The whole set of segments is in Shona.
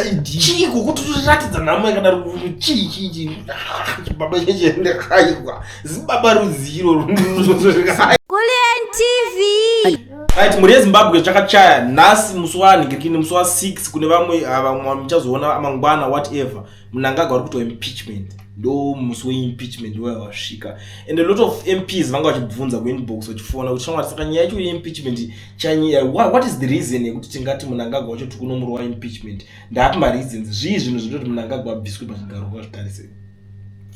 ID chiko kuti turatidza nhamo yakadaro chii baba chechende kaiwa zibaba ruziro Kulian TV. right muri yeZimbabwe chakachaya nhasi musi wanhingirikini musi wa6 kune vamwe muchazoona amangwana whatever Mnangagwa ari kuitwa impeachment ndo musi weimpeachment wasvika and a lot of MPs vanga vachibvunza kuinbox vachifona kuti shamwari saka nyaya yacho yeimpeachment chanyaya what is the reason yekuti tingati Mnangagwa wacho tikunomuro waimpeachment ndapi mareasons zvii zvinhu zvinoti Mnangagwa abviswe pachigaro kwazvitarise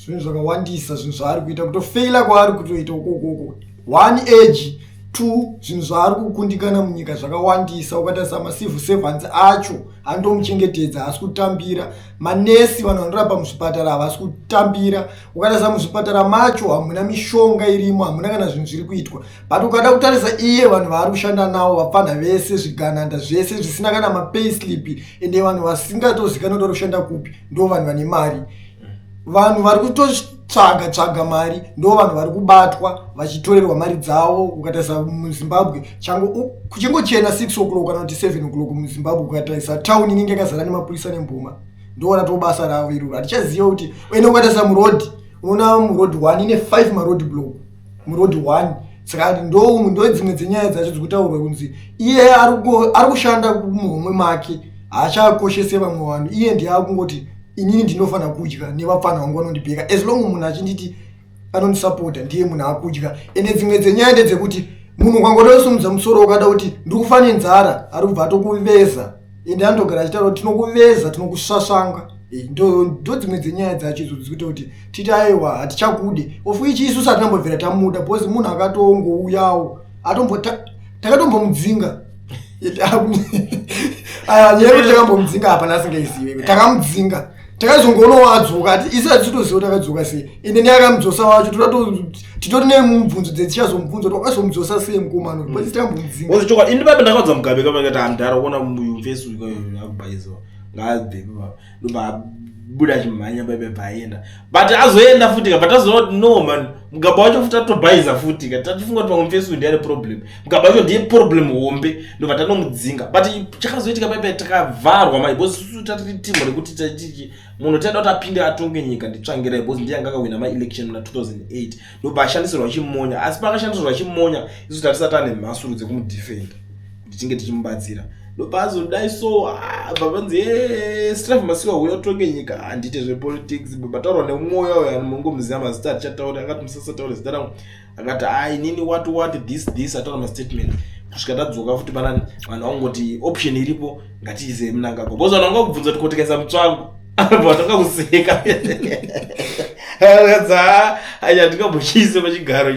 zvinhu zvakawandisa zvinhu zvaari kuita kutofeila kwaari kutoita ukoko 1 age 2 zvinhu zvaari kukundikana munyika zvakawandisa ukatarisa macivil servants acho andomuchengetedza asi kutambira manesi vanhu vanorapa muzvipatara havasi kutambira ukatarisa muzvipatara macho hamuna mishonga irimo hamuna kana zvinhu zviri kuitwa but ukada kutarisa iye vanhu vaari kushanda navo vapfana vese zvigananda zvese zvisina kana mapayslip ende vanhu vasingatozikanwa kuti vari kushanda kupi ndo vanhu vane mari vanhu vari kutotsvaga mari ndo vanhu vari kubatwa vachitorerwa mari dzavo ukatarisa muZimbabwe kuchingochena 6 o'clock kana kuti 7 o'clock muZimbabwe ukatarisa town inenge yakazara nemapurisa nemboma ndoona to basa ravo iroro hatichaziva kuti ende ukatarisa muroad unoona muroad 1 ine 5 maroad block muroad 1 saka ndo dzimwe dzenyaya dzacho dzikutaurwa kunzi iye ari kushanda muhomwe make haachakoshese vamwe vanhu iye ndiye akungoti inini ndinofana kudya nevapfana vangu vanondibheka as long munhu achinditi anondisapota ndiye munhu akudya ende dzimwe dzenyaya ndedzekuti munhu ukangoda kusumudza musoro ukada kuti ndikufane nzara ari kubva atokuveza ende anotogara achitaura kuti tinokuveza tinokusvasvanga ndo dzimwe dzenyaya dzacho idzo dzikuita kuti titi aiwa hatichakude ofu ichi isusu hatinambobvira tamuda bcause munhu akatongouyawo takatombomudzinga nyaya takambomudzinga hapana asingaisiwe takamudzinga takazongoona adzoka ati isi hatitoziva takadzoka sei ende ndiakamudzosa wacho titori nemubvunzo dzetichazomubvunza kuti wakazomudzosa sei mukomano bcause takambomudzinga ozichoka ini babe ndakadza mugabe kamakati handara kuona mufacebook akubhaiziwa ngaabve buda chimhanya bebe bhaenda but azoenda futi but azoona kuti no man mugaba wacho futi atobhaiza futi tatifunga kuti pamwe mufacebook ndiye problem mugaba wacho ndiye problem hombe ndobva tanomudzinga but chakazoitika bebe takavharwa mai bosi susu tatiri timu rekuti tachiki munhu taida kuti apinde atonge nyika nditsvangirai bosi ndiye anga akawina ma-election muna 2008 ndobva ashandisirwa chimonya asi pakashandisirwa chimonya isu tatisati ane mhasuru dzekumudefenda kuti tinge tichimubatsira ndobazodai so babanzi Strive Masiwa uyo tonge nyika handite zvepolitics bataurwa nemwoyo wayo anomungomuziva mazita atichataura akati musasataure zita rangu akati inini what this ataura mastatement kusvika tadzoka futi panani vanhu vangoti option iripo ngatiize Mnangagwa bcause vanhu vangakubvunza kuti kotekesa mutsvangu vatangakuseka handingambochiise pachigaro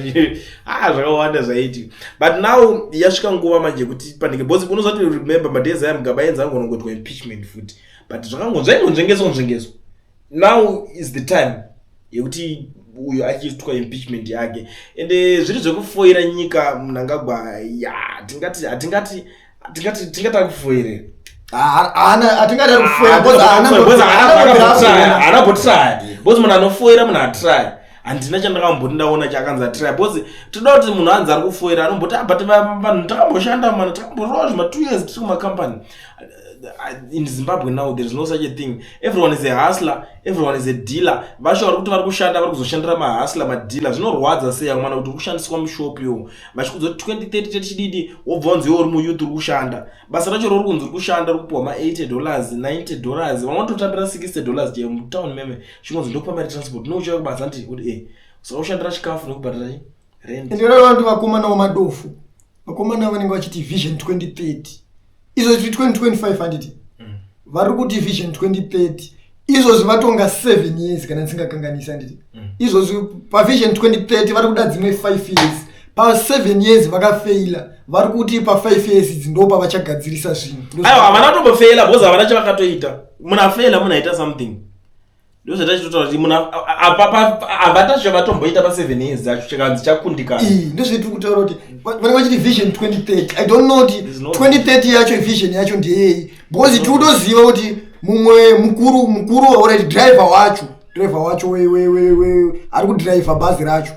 zvakawanda zvaiti but now yasvika nguva manje kuti panike bcause unozati remember madhezi aya mugaba enza angonongotwa impeachment futi but zvaingonzvengeswa now is the time yekuti uyo achiitwa impeachment yake ende zviri zvekufoira nyika Mnangagwa tingati akufoirei hatingada kufoira bozi munhu anofoira munhu atry handina chandakamboti ndaona chakanzi atry bozi toda kuti munhu anzi ari kufoira anomboti but vanhu takamboshanda mana takamboroa zvima 2 years tiri kumacompany in Zimbabwe now there is no such a thing. Everyone is a hustler, everyone is a dealer. Vasho vari kuti vari kushanda vari kuzoshandira mahustler madealer zvinorwadza sei mwana kuti kushandiswa mushop yo vachikuzoti 2030 tichididi wobvonzi yo uri muyouth uri kushanda basa racho rori kunzi uri kushanda uri kupuwa $80 $90 vamwe vanototambira $60 je mutown meme chinonzi ndokupa mari transport no uchiva kubasa nditi kuti saka ushandira chikafu nekubhadhara rent ndinoda vantu vakomana wamadofu vakomana vanenge vachiti vision 2030 izo 2025 handiti vari kuti vision 2030 izvozvi vatonga 7 years kana ndisingakanganisa nditi izvozvi pavision 2030 vari kuda dzimwe 5 years pa7 years vakafeila vari kuti pa5 years idzi ndopa vachagadzirisa zvinhu aiwa havana tombofeila bcause havana chavakatoita munafeila munaita something ndozvatachitotaura kuti munhu havatacho vatomboita pa7 years dzacho chikanzi chakundikana ndozvetiri kutaura kuti vanenge vachiti vision 2030 I don't know kuti 2030 yacho vision yacho ndeyei because tiri kutoziva kuti mumwe mukuru already driver wacho ari kudriver bhazi racho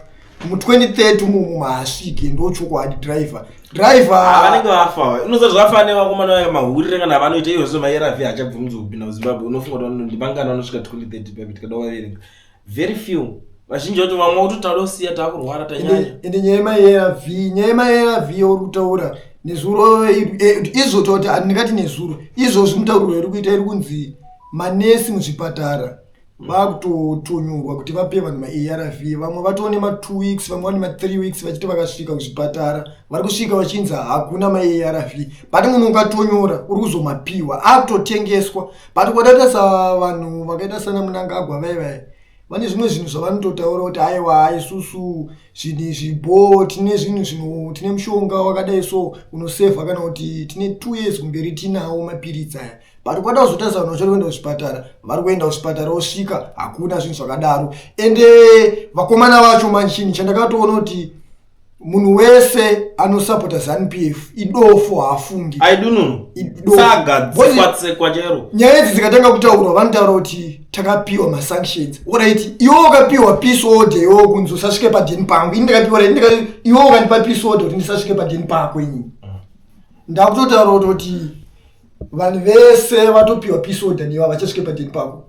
mu2030 mumu haasvike ndochokwadi driver driver vanenge vafa unoza zvakafanira vakomana vaya mahurire kana vanoita iyo zvo maERV achabvumidza kupinda kuZimbabwe unofunga kuti ndimangana vanosvika 2030 pabiti kada waverenga very few vazhinji vacho vamwe utotaura usiya takurwara tanyanya ende nyaya yeARV uri kutaura nezuro izvo toti andingati nezuro izvozvi mutauriro iri kuita iri kunzi manesi muzvipatara vakutotonyurwa kuti vape vanhu maARV vamwe vatone ma2 weeks vamwe vane ma3 weeks vachiti vakasvika kuzvipatara vari kusvika vachinzi hakuna maARV but munhu ukatonyora uri kuzomapiwa akutotengeswa but kwadaita vanhu vakaita sana Mnangagwa vaivai vane zvimwe zvinhu zvavanototaura kuti aiwa isusu zvibo tine zvinhu tine mushonga wakadai so unosevha kana kuti tine 2 years kumberi tinawo mapiritsi aya but kwada kuzotarisa vanhu vachari kuenda kuzvipatara vari kuenda kuzvipatara osvika hakuna zvinhu zvakadaro ende vakomana vacho manchini chandakatoona kuti munhu wese anosapota ZANU-PF idofo haafungi nyaya idzi dzikatanga kutaurwa vanotaura kuti takapiwa masanctions alright iwe wakapiwa peace order iwe kunzi usasvike padeni pangu ini ndakapiwa iwe wakandipa peace order kuti ndisasvike padeni pako inini ndakutotaura kuti vanhu vese vatopiwa peace order niva vachasvike padeni pako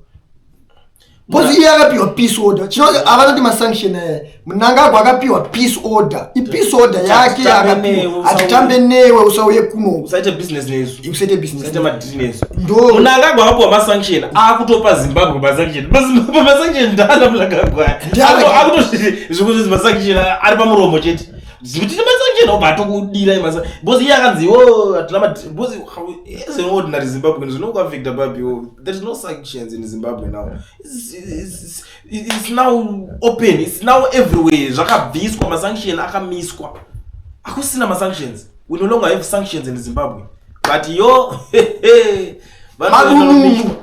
Bozi iye akapiwa peace order. Chinoti avanoti masanction aya. Mnangagwa akapiwa peace order. Peace order yake akapiwa. Atitambe newe usauye kuno. Usaite business nezo. Usaite business. Usaite madini nezo. Mnangagwa akapiwa masanction. Akutopa Zimbabwe masanction. Zimbabwe masanction ndala Mnangagwa. Akutoshi zvikuti masanction ari pamuromo chete. Zvikuti masanction obato kudira imasa. Bozi iye akanziwo atlama bozi is an ordinary Zimbabwean. No convict baby. There is no sanctions in Zimbabwe now. It's now open. It's now everywhere. Zvakabviswa masanction akamiswa. Akusina masanctions. We no longer have sanctions in Zimbabwe. But yo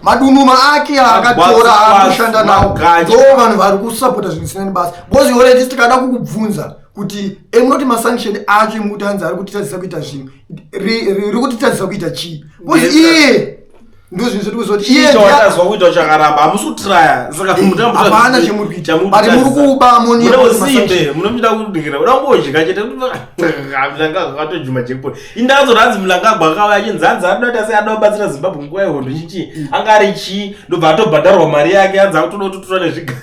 madunuma ake akatora akushanda nawo. Ndo vanhu vari kusupporta zvisinani basa. Bozi already tikada kukubvunza kuti emunoti masanction acho mutanza ari kutitadzisa kuita zvinhu. Riri kutitadzisa kuita chi? Bozi iye ndo zvinhu zviri kuzoti iye watazwa kuita chakaramba amusutraya saka mutambo hapana chemurikuita bari muri kuba moni munosimbe munomida kudingira urambozhika chete Mnangagwa akatojuma jackpot indazo ranzi Mnangagwa akauya achinzanza anoita sei anobatsira Zimbabwe nguva yehondo chichi anga ari chi ndobva atobhadharwa mari yake anza kutonotutura nezvigaro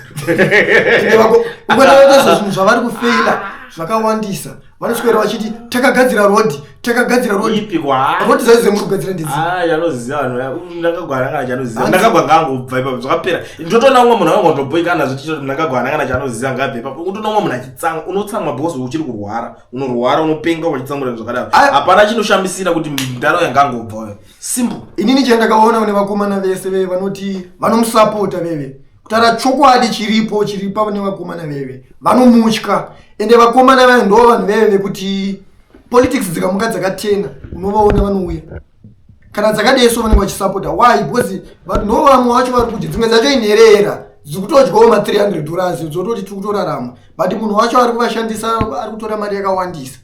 ukataita zvinhu zvavari kufeila zvakawandisa vanoswera vachiti takagadzira road ipi kwa road zaize muri kugadzira ndidzi yanoziva vanhu Mnangagwa akana chanoziva Mnangagwa ngangobva ipapo zvakapera ndotona umwe munhu angondoboika nazvo kuti Mnangagwa akana chanoziva ngabve ipapo utona umwe munhu achitsanga unotsanga bosi uchiri kurwara unorwara unopenga wachitsamura zvakadaro hapana chinoshamisira kuti ndaro yangangobva simple inini chandakaona kune vakomana vese veve vanoti vanomusapota veve kutara chokwadi chiripo pane vakomana veve vanomutya ende vakomana vaya ndo vanhu veve kuti politics dzikamuka dzakatena unovaona vanouya kana dzakadeso vanenge vachisapota why because ndo vamwe vacho vari kuti dzimwe dzacho inherera dzikutodyawo $300 dzototi tiri kutorarama but munhu wacho ari kuvashandisa ari kutora mari yakawandisa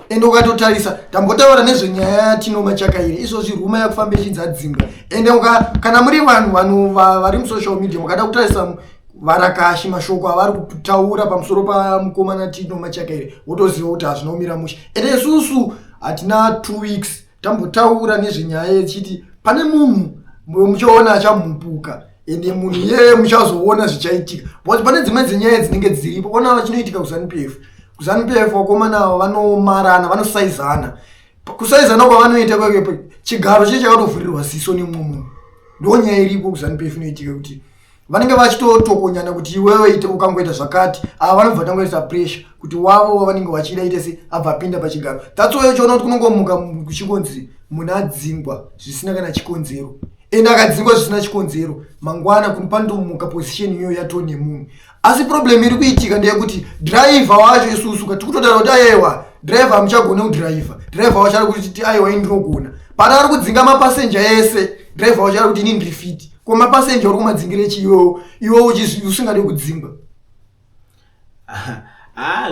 ende ukatotarisa tambotaura nezvenyaya yatinoma chakaire izvozvi ruma yakufamba ichinzi adzingwa ende kana muri vanhu vari musocial media mukada kutarisa varakashi mashoko avari kutaura pamusoro pamukomana tinoma chakaire wotoziva kuti hazvinomira mushe ende isusu hatina 2 weeks tambotaura nezvenyaya yechiti pane munhu muchaona achamupuka ende munhu iyeye muchazoona zvichaitika because pane dzimwe dzenyaya dzinenge dziripo ona vachinoitika kuZANU-PF vakomana vanomarana vanosaizana kusaizana kwavanoita kwekepo chigaro che chakatovhurirwa ziso nemumwe munhu ndo nyaya iripo kuZANU-PF inoitika kuti vanenge vachitotokonyana kuti iwewe ite ukangoita zvakati ava vanobva tangoisa pressure kuti wavo vanenge vachida ite se abva pinda pachigaro that's why uchiona kuti kunongomuka kuchikonzi munhu adzingwa zvisina kana chikonzero ende akadzingwa zvisina chikonzero mangwana kuni pandomuka position iyoyo yatone munhu asi problem iri kuitika ndeyekuti driver wacho isusu kuti kutotaura kuti ayewa driver amuchagona kudriver driver wacho ari kuti ayewa indinogona pana ari kudzinga mapassenger ese driver wacho ari kuti ini ndiri fit ko mapassenger uri kumadzingira chiyo iwo usingade kudzingwa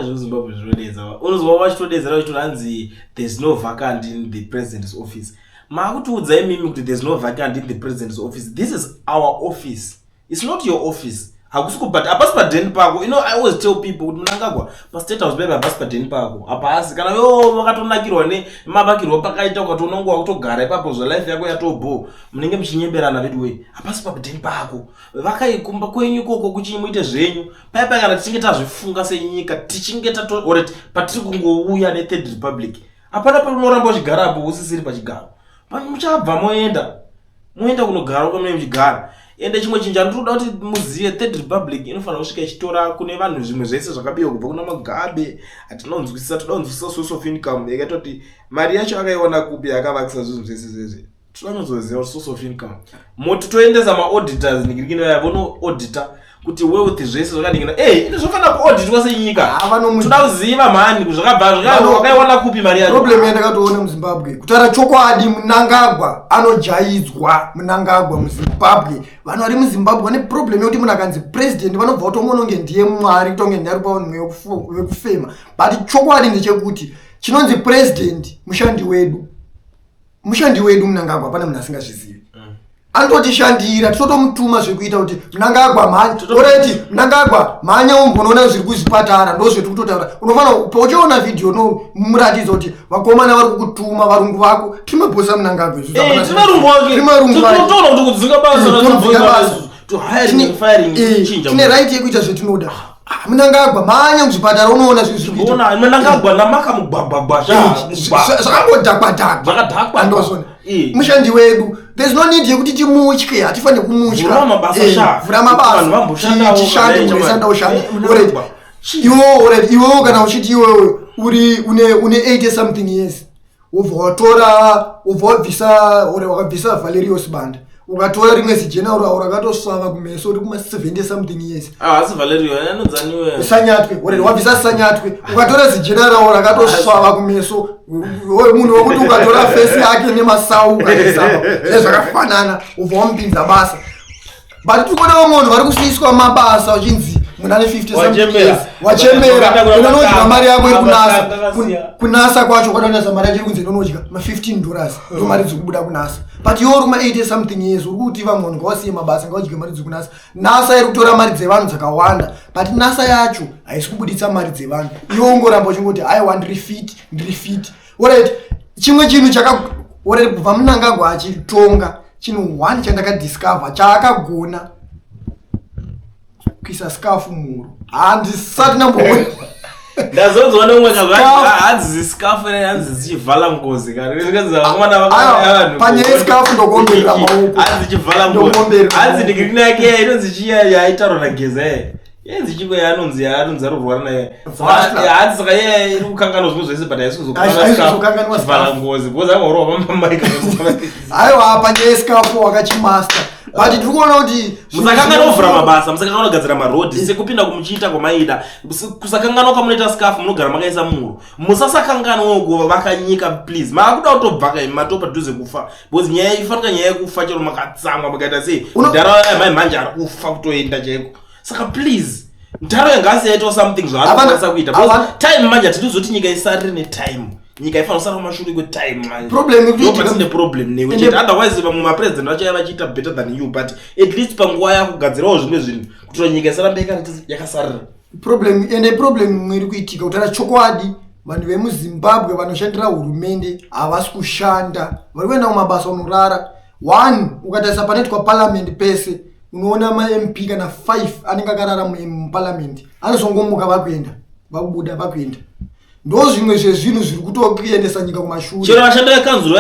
zvozimbabwe zvinodedza unozwa vachitodedzera kuti ranzi there's no vacant in the president's office makutiudzai mimi kuti there's no vacant in the president's office. This is our office. It's not your office. hakusi kubhata apasi padeni pako. I always tell people kuti Mnangagwa pa state house bebe apasi padeni pako apasi kana wakatonakirwa nemavakirwa pakaita ukatonongwa kutogara ipapo life yako yatobo munenge muchinyemberana vedu we apasi padeni pako vakaikumba kwenyu koko kuti muite zvenyu paipa kana tichinge tazvifunga senyika tichinge already patiri kungouya neThird Republic apana paunoramba uchigarapo usisiri pachigaro muchabva moenda kunogara kwamene muchigara. Ende chimwe chinja ndinoda kuti muziye Third Republic inofanira kusvika ichitora kune vanhu zvimwe zvese zvakabiwa kubva kuna Mugabe atinonzwisisa source of income yakatoti mari yacho akaiona kupi akavakisa zvinhu zvese tinonzoziva source of income moti toendesa ma-auditors nikirikino yavono auditor kuti wealth zvese zvakadingina ine zvofanira kuauditwa senyika toda kuziva mhani zvakaiwana kupi mari yacho. Problem yandakatoona muZimbabwe kutaura chokwadi Mnangagwa anojaidzwa Mnangagwa muZimbabwe vanhu vari muZimbabwe vane problem yokuti munhu akanzi president vanobva kutomuona kunge ndiye mwari kutonge ndiye ari pamunhu wekufema but chokwadi ndechekuti chinonzi president mushandi wedu Mnangagwa hapana munhu asingazvizivi anototishandira totomutuma zvekuita kuti Mnangagwa Mnangagwa mhanya umbonoona zviri kuzvipatara ndozvetikutotaura unofanira pauchiona video nomuratidza kuti vakomana vari kukutuma varungu vako tinoposa Mnangagwa tine right yekuita zvetinoda Mnangagwa mhanya muzvipatara unoona Mnangagwa namaka mugwagwagwa zvakambodhakwadhakwa ndozvona mushandi wedu. There's no need yekuti timutye hatifane kumutya vhura mabasa tishande munoisanda ushande iwewo kana uchiti iwewe uri une 80 something years wakabvisa Valerius Banda ukatora rimwe zijeneraura rakatosvava kumeso uri kuma 70 something years asi Valerio anonzaniwe Sanyatwe wabvisa Sanyatwe ukatora zijeneraura rakatosvava kumeso munhu wekuti ukatora face yake nemasau zvakafanana ubva wamupinza basa but tikuona munhu vari kusiyiswa mabasa uchinzi munhu ane 50 wachembera unonodya mari yako iri kunasa kwacho kwadanasa mari yacho iri kunzi inonodya $15 ndo mari dzikubuda kunasa but iwo uri kuma 80 something years uri kuti vanhu ngawasiye mabasa ngawudye mari dzikunasa. NASA iri kutora mari dzevanhu dzakawanda but NASA yacho haisi kubuditsa mari dzevanhu iwo ungoramba uchingoti I want refit alright. Chimwe chinhu kubva Mnangagwa achitonga chinhu 1 chandakadiscover chaakagona kuisa scarf muhuro handisati namboona ndazonzwa nomwe hanzi scarf hanzi zichivhala ngozi panyaya scarf ndokomberera maoko hanzi zichivhala ngozi hanzi ndikirina yake inonzi chiya yaitarwa nageza yenzi chimwe yanonzi arurwara naye hanzi saka iye iri kukanganwa zvimwe zvese but haisi kuzokanganwa ngozi because angorova pamamaika aiwa panyaya scarf wakachimaster but tiri kuona kuti musakangana kuvhura mabasa musakangana kugadzira marodhi sekupinda kumuchiita kwamaida kusakangana kwamunoita scarf munogara makaisa muhuro musasakanganawo kuva vakanyika please maakuda kutobva kai matopa dhuze kufa because nyaya ifanika nyaya yekufa chero makatsamwa mukaita sei ntaraunda yamai manje ari kufa kutoenda chaiko saka please ntaro yangasi yaitwa something zvaarikwanisa kuita because time manje hatizoti nyika isarire netime nyika ifanira kusara kumashure kwetime manje ndopatisine problem newe chete otherwise vamwe mapresident vacho vachiita better than you but at least panguva yakugadzirawo zvimwe zvinhu kuti nyika isaramba yakasarira problem imwe iri kuitika kutaura chokwadi vanhu vemuZimbabwe vanoshandira hurumende havasi kushanda vari kuenda kumabasa unorara. 1 ukatarisa panoitwa parliament pese unoona ma-MP kana 5 anenge akarara muparliament anozongomuka vakuenda vakubuda vakuenda ndo zvimwe zvezvinhu zviri kutokuendesa nyika kumashure chero vashandi vekanzuro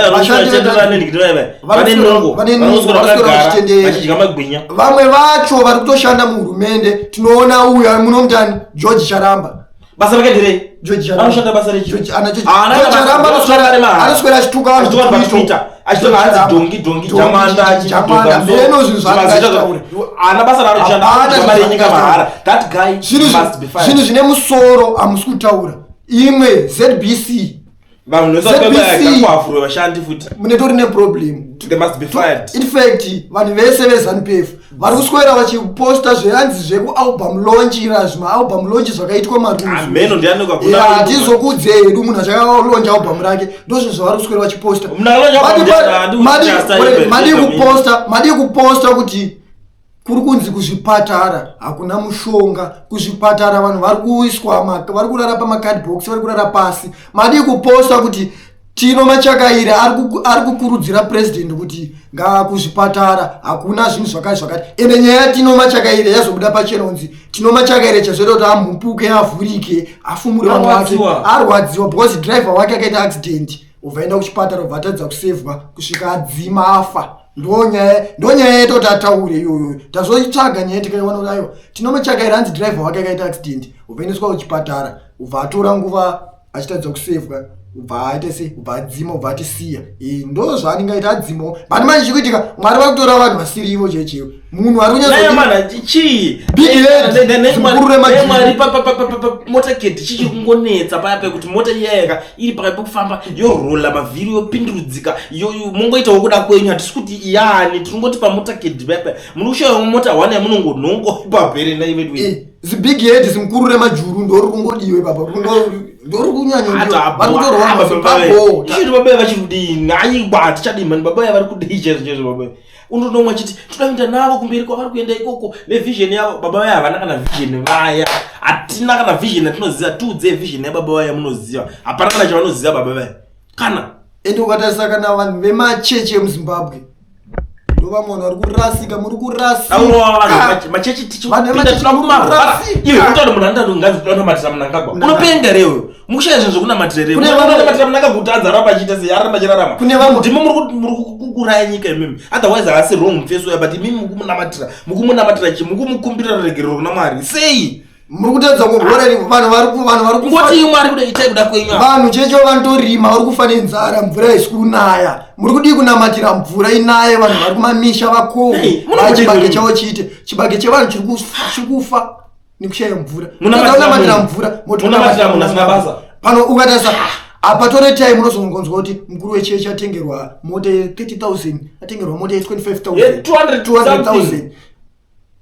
vamwe vacho vari kutoshanda muhurumende tinoona uyu munomutani George Charamba basa rake ndirei anoshanda basa rechi anoswera achituka vanhu achitoka hanzi dongi jamanda mbeno zvinhu zvaanotaura ana basa raanoshanda mari yenyika mahara that guy must be fired. Zvinhu zvine musoro hamusi kutaura imwe ZBC vanhu nosakaaafuro vashandi futi munetori neproblem they must be fired. In fact vanhu vese veZANU-PF vari kuswera vachiposta zvehanzi zvekualbum launch zvimaalbum launch zvakaitwa maruzihatizokuudze hedu munhu achakaronja album rake ndozvinhu zvavari kuswera vachiposta madi kuposta kuti kuri kunzi kuzvipatara hakuna mushonga, kuzvipatara vanhu vari kuiswa vari kurara pamakadbox, vari kurara pasi. Madi kuposta kuti Tino Machakaire ari kukurudzira president kuti kuzvipatara hakuna zvinhu zvakati. Ende nyaya Tino Machakaire yazobuda pachenonzi Tino Machakaire chazoita kuti amhupuke, avhurike, afumure vanhu vake, arwadziwa because driver wake akaita accident. Uvaenda kuchipatara ubvatadza kusevhwa kusvika adzima afa. Ndonyaya yeto kuti ataure iyoyo. Tazoitsvaga nyaya tikaiona kuti aiwa Tino Machakaire hanzi driver wake akaita accident. Uvaendeswa kuchipatara ubva atora nguva achitadza kusevhwa, ubva aite sei, ubva adzima, ubva atisiya. Ndo zvaanengaita adzimo. Bani manje chikuitika Mwari vari kutora vanhu vasiri ivo chechewo. Munhu ari motaketi chichikungonetsa paya pekuti mota iyayaka iri pakati pekufamba yorola mavhiri yopindurudzika mungoitawo kuda kwenyu. Hatisi kuti iyani tinongoti pamotaketi paya muri kushayiwa mota 1 yamunongonhongo pabhere naivedu zibig head zimukuru remajuru ndori kungodiwe baba ndori kunyanya babaye vachirudini aiwa tichadimani babaye vari kudii chezvo babaye unonomwa chiti todaenda navo kumberi kwavari kuenda ikoko nevision yavo. Baba vaya havana kana vision vaya, hatina kana vision yatinoziva, tudze vision yababa vaya munoziva, hapana kana chavanoziva baba vaya kana. Ende ukatarisa kana vanhu vemachechi emuZimbabwe ndovamwe vari kurasika, muri kurasika. Machechi tichipinda tunakumavhara iwe kutaura munhu andadongazi kunamatira munangagwa unopenga rewe mukushaya zvinhu zvokunamatira rewe unamatira munangagwa kuti adzaramba achiita sei aramba achirarama. Kune vamwe ndimo muri kukuraya nyika imimi, otherwise havasi wrong face uya, but imimi mukumunamatira chi, mukumukumbirira regerero kuna Mwari sei? Muri kutadza kuhorani vanhu vari ngoti Mwari kuda itai kuda kwenyu. Vanhu checho vanotorima vari kufa nenzara, mvura isi kunaya. Muri kudi kunamatira mvura inaye, vanhu vari kumamisha vakomo. Chibage chavo chiite, chibage chevanhu chiri kufa nekushaya mvura. Munamatira mvura, munamatira munhu asina basa. Pano ukatarisa apatore time unozongonzwa kuti mukuru wechechi atengerwa mota 30,000, atengerwa mota 25,000, 200,000.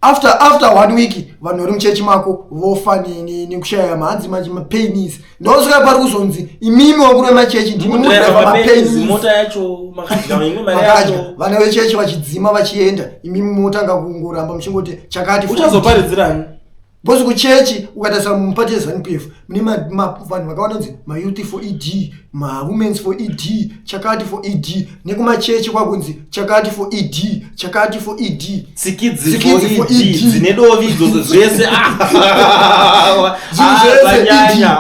After 1 week vanhu vari muchechi mako vofa nekushaya mahanzi manje mapenis. Ndosvika pari kuzonzi imimi wakuru wemachechi ndimi mudriva mapenis. Mota yacho makadya imwe mari yacho. Vana vechechi vachidzima vachienda, imimi motanga kungoramba muchingoti chakati. Uchazoparidzirani? Bosi kuchechi ukatarisa mupati ZANU-PF mune vanhu vakaona kuti mayouth for ED, mawomens for ED, chakati for ED, nekumachechi kwakunzi chakati for ED, chakati for ED, tsikidzi for ED, dzine dovi idzodzo zvese zvanyanya.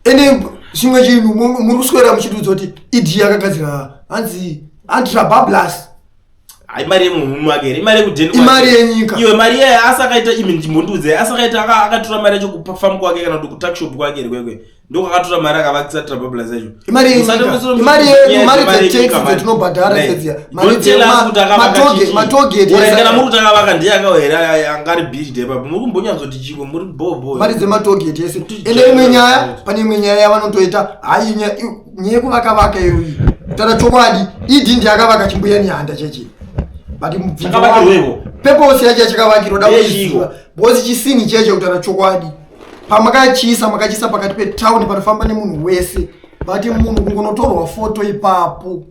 Ende chimwe chinhu muri kuswera muchitudzo kuti ED yakagadzira hanzi anti-Bablas. Imari yemunhu wake, imari yekudheni, imari yenyika. Iwe mari yeye asakaita ndimbondudze, asakaita akatora mari yacho kufamu kwake kana kuti kutakshop kwake kwekwe. Ndoko akatora mari akavakisa Bablas yacho. Imari yenyika. Imari dzetext dzetinobhadhara sedziya. Mari dzematoge. Kana muri kutakavaka ndiye akawera angari build apa. Muri kumbonyadzoti chiko muri bobo. Mari dzematoge yese. Ende imwe nyaya, pane imwe nyaya yavanotoita, hayi nyaya kuvaka iyo. Tara chokwadi, idi ndiye akavaka chimbuya nyanda chechi. Bati mvakavakirwewo peposi yacho chakavakirwa dakuziva bosi chisini cheche kutara chokwadi pamakachisa pakati petown panofamba nemunhu wese. Bati munhu kungonotorwa foto ipapo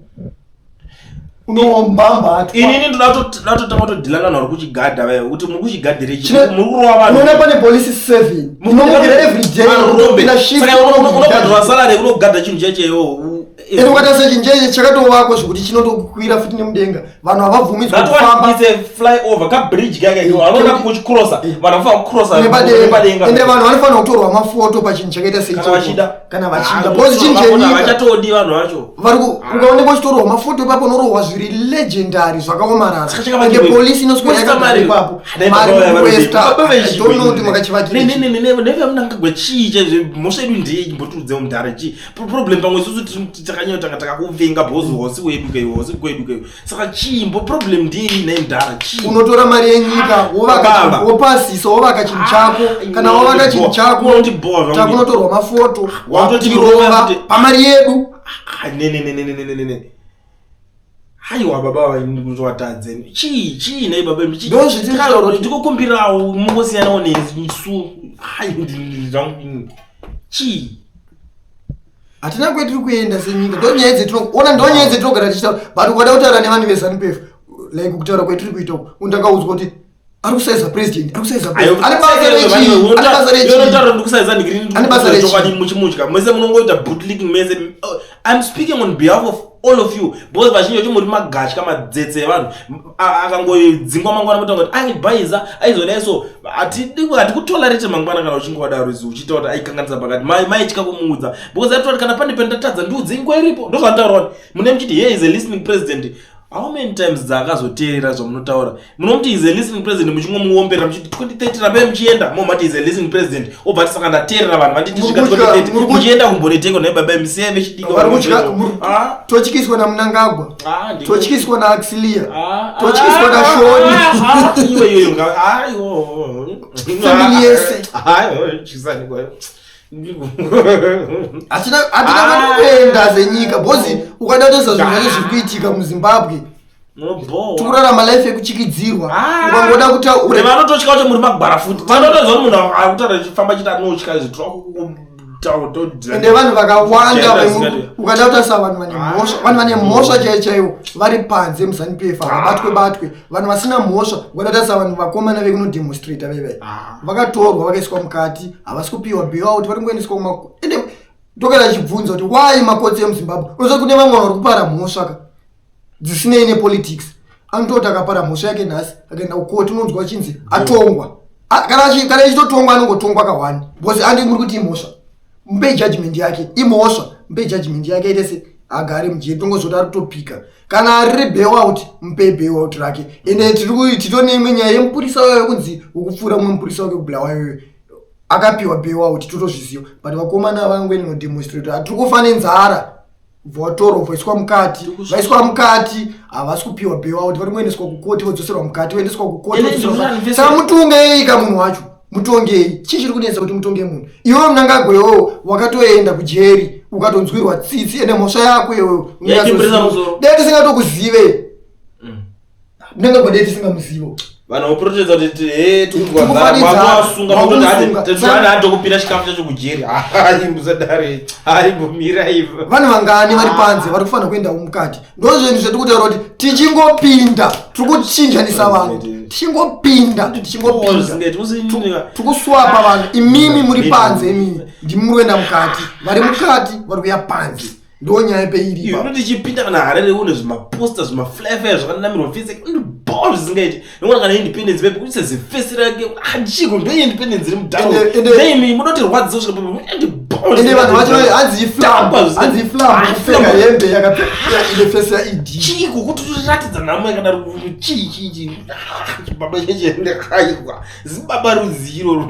unombamba inini ndinatotanga kutodhilana naro kuchigadha vaya kuti muri kuchigadhire chi muri kurova vanhu. Unoona pane police 7 unomukira every day unopinda shift unobhadhara salary unogadha chinhu checheyo. Ende ukatarisa chinjeche chakatovakwa zvekuti chinotokwira futi nemudenga, vanhu havabvumidzwa kufamba. That one is a flyover ka bridge kaka iyo anoda kuchicrosser, vanhu vanofana kucrosser nepadenga. Ende vanhu vanofana kutorwa mafoto pachinhu chakaita seicho kana vachida because chinjenyika vachatodi vanhu vacho vari ukaonekwa chitorwa mafoto ipapo norohwa zviri legendary zvakaomarara. Ende polisi inoswera yakagara ipapo mari kuwesta donoti makachivakira nevemunangagwe chii chezve mhosva yedu ndeye chimbotudze mudhara chii problem pamwe isusu takanyota takakuvenga bhozi hosi wedu keyo saka chimbo problem ndiyei nemudhara chii. Unotora mari yenyika wopasisa wovaka chinhu chako, kana wovaka chinhu chako takunotorwa mafoto watironga pamari yedu. Haiwa baba vaindiwatadze chii nei baba ndikukumbirawo mungosiyanawo nesu chii hatina kwetiri kuenda senyika. Ndonyaya dzetinoona, ndonyaya dzetinogara tichitaura, but ukada kutaura nevanhu veZANU-PF like kutaura kwetiri kuita undakaudzwa kuti ari kusaiza president mese munongoita bootlicking mese. I'm speaking on behalf of all of you because vazhinji vacho muri magashi kamadzetse evanhu akangodzingwa mangwana mutonga kuti angibhaiza aizona iso hatikutolerate mangwana kana uchinge wadaro izi uchiita kuti aikanganisa pakati maitya kumuudza because aitoti kana pane pendatadza ndiudze ingwa iripo ndozvandauroni mune muchiti here is a listening president. How many times dzakazoteerera zvamunotaura munomuti is a listening president muchingwa muomberera muchiti 2030 rambe muchienda momati is a listening president obva tisaka ndateerera vanhu vanditi svika 2030 muchienda kumboneteko nebaba mca vechidiki totyiswa namunangagwa totyiswa naaxilia totyiswa nashoni iweyoyo family yese hatina kuenda zenyika bhozi ukadatoza zvinhu zviri kuitika muzimbabwe tikurarama life yekuchikidzirwa ukangoda kutaura vanototya kuti muri magwara futi vanotoza kuti munhu akutaura chifamba chiti anotya ende vanhu vakawanda ukada kutarisa vanhu vane mhosva chaivo vari panze muzanupf vabatwe vanhu vasina mhosva ukada kutarisa vanhu vakomana vekunodhemonstrata vevai vakatorwa vakaiswa mukati havasi kupiwa bailout vari kungoendeswa ende ndokada chibvunza kuti why makotsi emuzimbabwe unoziva kune vamwe vari kupara mhosva dzisinei nepolitics anototi akapara mhosva yake nhasi akaenda kukoti unonzwa chinzi atongwa kana ichitotongwa anongotongwa ka1 because andi muri kuti imhosva mpe judgment yake imhosva mpe judgment yake aite se agare mujeri tongozoti ari kutopika kana riri bailout mpe bailout rake ende titoneimwe nyaya yemupurisa wayo kunzi ukupfuura mumwe mupurisa wake kubulawayo akapiwa bailout totozviziva but vakomana vangweni nodemonstrate hatiri kufa nenzara vatorwa vaiswa mukati havasi kupiwa bailout vari kuendeswa kukoti vodzoserwa mukati voendeswa kukoti saka mutongei ka munhu wacho mutongei chii chiri kunetsa kuti mutonge munhu iwewe munangagwa iwewo wakatoenda kujeri ukatonzwirwa tsitsi ende mhosva yako iwewe dai tisingatokuzive munangagwa dai tisingamuzivo vanhu voprotedza kuti tikugwaasunga mutotokupinda chikafu chacho kujeri imbuzadare imbomira ivo vanhu vangani vari panze vari kufanira kuendawo mukati ndo zvinhu zvetikutaura kuti tichingopinda tiri kuchinjanisa vanhu tichingopinda tikuswapa vanhu imimi muri panze imimi ndimi muri kuenda mukati vari kuuya panze ndo nyaya peiripa tichipinda kana harare une zvimaposta zvimaflyfire zvakanamirwa fese ball zvisingaiti nongona kana independence pepe kuti sezifesi rake achiko ndo independence iri mudaimi munoti rwadziso svika pepe ende vanhu vacho hanzi iflam kupfeka hembe yakapfeka ine fesi yaid chiko kuti toratidza nhamo yakadaro chii baba cheche ndakaiwa zibaba rudziro